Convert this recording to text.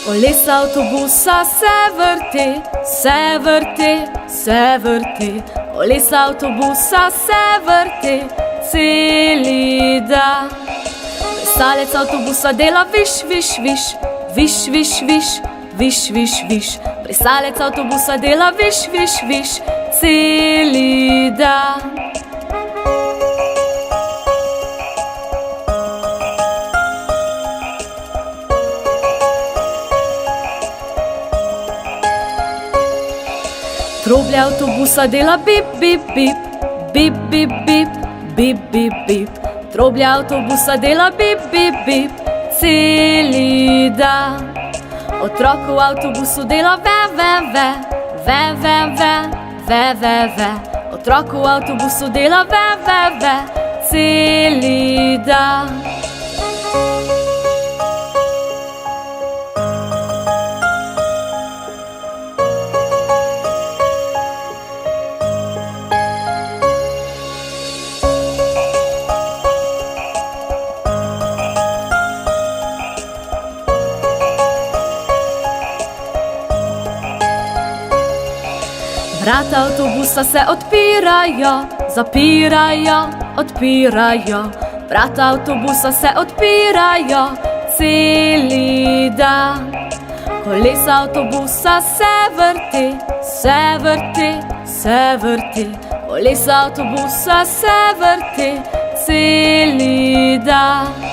Kolesa avtobusa se vrti, se vrti, se vrti. Kolesa avtobusa se vrti celi dan. Plesalec avtobusa dela viš, viš, viš, viš, viš, viš, viš, viš, viš. Plesalec avtobusa dela viš, viš, viš celi dan. Troblja avtobusa dela bip, bip, bip, bip, bip, bip, bip, bip, bip. Troblja avtobusa dela bip, bip, bip celi dan. Otrok v avtobusu dela ve, ve, ve, ve, ve, ve, ve, ve, ve. Otrok v avtobusu dela ve, ve, ve celi dan. Vrata avtobusa se odpirajo, zapirajo, odpirajo. Vrata avtobusa se odpirajo celi dan. Kolesa avtobusa se vrti, se vrti, se vrti. Kolesa avtobusa se vrti celi dan.